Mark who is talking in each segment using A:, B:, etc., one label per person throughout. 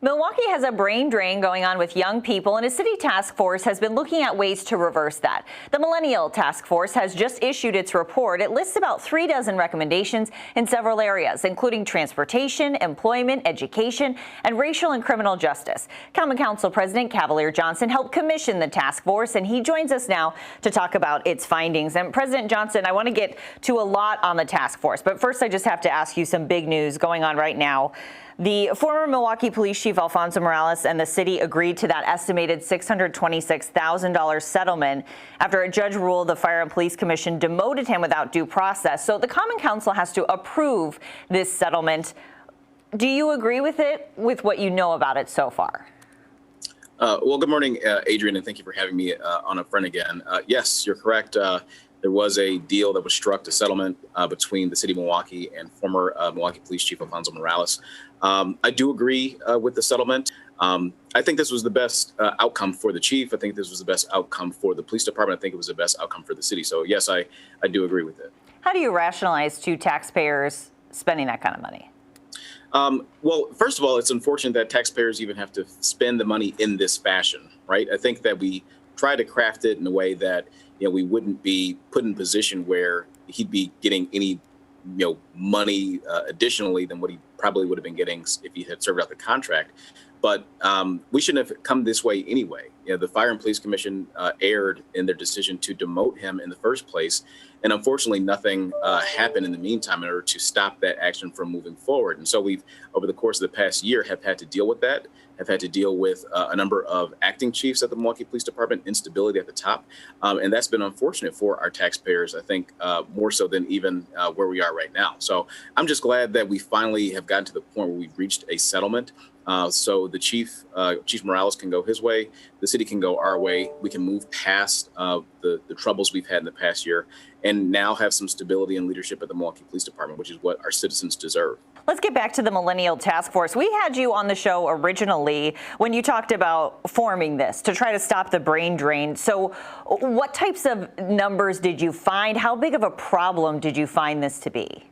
A: Milwaukee has a brain drain going on with young people, and a city task force has been looking at ways to reverse that. The Millennial Task Force has just issued its report. It lists about 36 recommendations in several areas, including transportation, employment, education, and racial and criminal justice. Common Council President Cavalier Johnson helped commission the task force, and he joins us now to talk about its findings. And President Johnson, I want to get to a lot on the task force, but first I just have to ask you some big news going on right now. The former Milwaukee Police Chief Alfonso Morales and the city agreed to that estimated $626,000 settlement after a judge ruled the Fire and Police Commission demoted him without due process. So the Common Council has to approve this settlement. Do you agree with it, with what you know about it so far?
B: Well, good morning, Adrian, and thank you for having me on up front again. Yes, you're correct. There was a deal that was struck, a settlement between the city of Milwaukee and former Milwaukee Police Chief Alfonso Morales. I do agree with the settlement. I think this was the best outcome for the chief. I think this was the best outcome for the police department. I think it was the best outcome for the city. So, yes, I do agree with it.
A: How do you rationalize to taxpayers spending that kind of money?
B: Well, first of all, it's unfortunate that taxpayers even have to spend the money in this fashion, right? I think that we try to craft it in a way that we wouldn't be put in a position where he'd be getting any money additionally than what he probably would have been getting if he had served out the contract. But we shouldn't have come this way anyway. The Fire and Police Commission erred in their decision to demote him in the first place. And unfortunately, nothing happened in the meantime in order to stop that action from moving forward. And so we've, over the course of the past year, have had to deal with that, have had to deal with a number of acting chiefs at the Milwaukee Police Department, instability at the top. And that's been unfortunate for our taxpayers, I think, more so than even where we are right now. So I'm just glad that we finally have gotten to the point where we've reached a settlement. So the Chief Morales can go his way, the city can go our way. We can move past the troubles we've had in the past year and now have some stability and leadership at the Milwaukee Police Department, which is what our citizens deserve.
A: Let's get back to the Millennial Task Force. We had you on the show originally when you talked about forming this to try to stop the brain drain. So what types of numbers did you find? How big of a problem did you find this to be?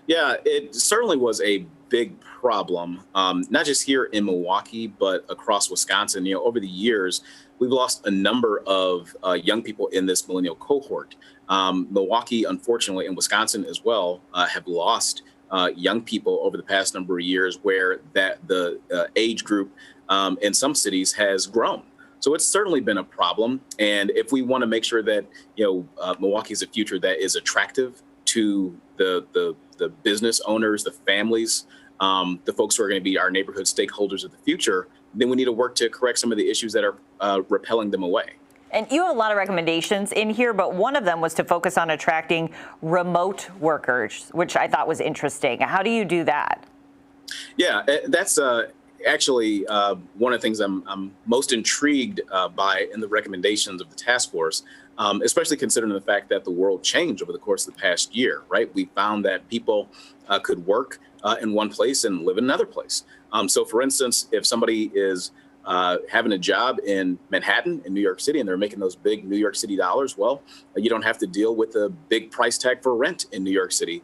B: Yeah, it certainly was a big problem, not just here in Milwaukee, but across Wisconsin. Over the years, we've lost a number of young people in this millennial cohort. Milwaukee, unfortunately, and Wisconsin as well, have lost young people over the past number of years where the age group in some cities has grown. So it's certainly been a problem. And if we want to make sure that, Milwaukee is a future that is attractive to the business owners, the families, the folks who are going to be our neighborhood stakeholders of the future, then we need to work to correct some of the issues that are repelling them away.
A: And you have a lot of recommendations in here, but one of them was to focus on attracting remote workers, which I thought was interesting. How do you do that?
B: Yeah, that's actually one of the things I'm most intrigued by in the recommendations of the task force, especially considering the fact that the world changed over the course of the past year, right? We found that people could work in one place and live in another place. So, for instance, if somebody is having a job in Manhattan, in New York City, and they're making those big New York City dollars, well, you don't have to deal with a big price tag for rent in New York City.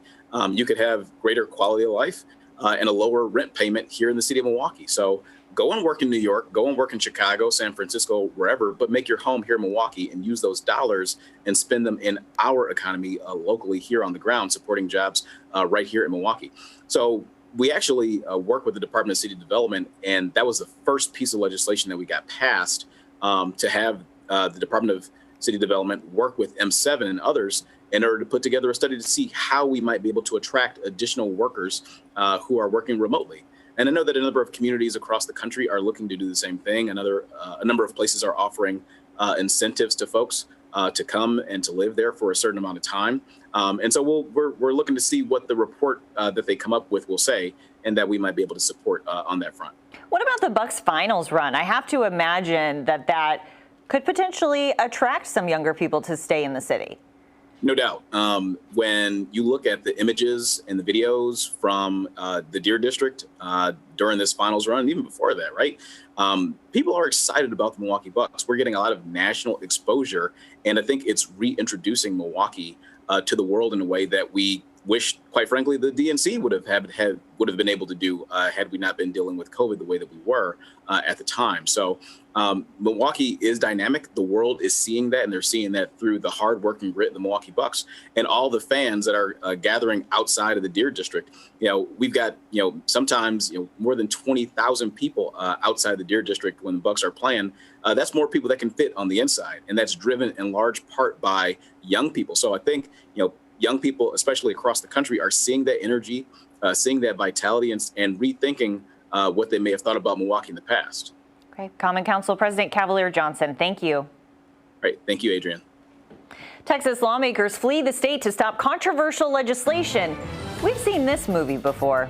B: You could have greater quality of life and a lower rent payment here in the city of Milwaukee. So go and work in New York, go and work in Chicago, San Francisco, wherever, but make your home here in Milwaukee and use those dollars and spend them in our economy locally here on the ground, supporting jobs right here in Milwaukee. So we actually work with the Department of City Development, and that was the first piece of legislation that we got passed to have the Department of City Development work with M7 and others in order to put together a study to see how we might be able to attract additional workers who are working remotely. And I know that a number of communities across the country are looking to do the same thing. A number of places are offering incentives to folks to come and to live there for a certain amount of time. And so we're looking to see what the report that they come up with will say, and that we might be able to support on that front.
A: What about the Bucks finals run? I have to imagine that could potentially attract some younger people to stay in the city.
B: No doubt. When you look at the images and the videos from the Deer District during this finals run, and even before that, right? People are excited about the Milwaukee Bucks. We're getting a lot of national exposure, and I think it's reintroducing Milwaukee to the world in a way that we wish, quite frankly, the DNC would have been able to do had we not been dealing with COVID the way that we were at the time. So Milwaukee is dynamic. The world is seeing that, and they're seeing that through the hard work and grit of the Milwaukee Bucks and all the fans that are gathering outside of the Deer District. We've got sometimes more than 20,000 people outside the Deer District when the Bucks are playing. That's more people that can fit on the inside, and that's driven in large part by young people. So I think young people, especially across the country, are seeing that energy, seeing that vitality, and rethinking what they may have thought about Milwaukee in the past.
A: Okay, Common Council President Cavalier Johnson, thank you.
B: Right, thank you, Adrienne.
A: Texas lawmakers flee the state to stop controversial legislation. We've seen this movie before.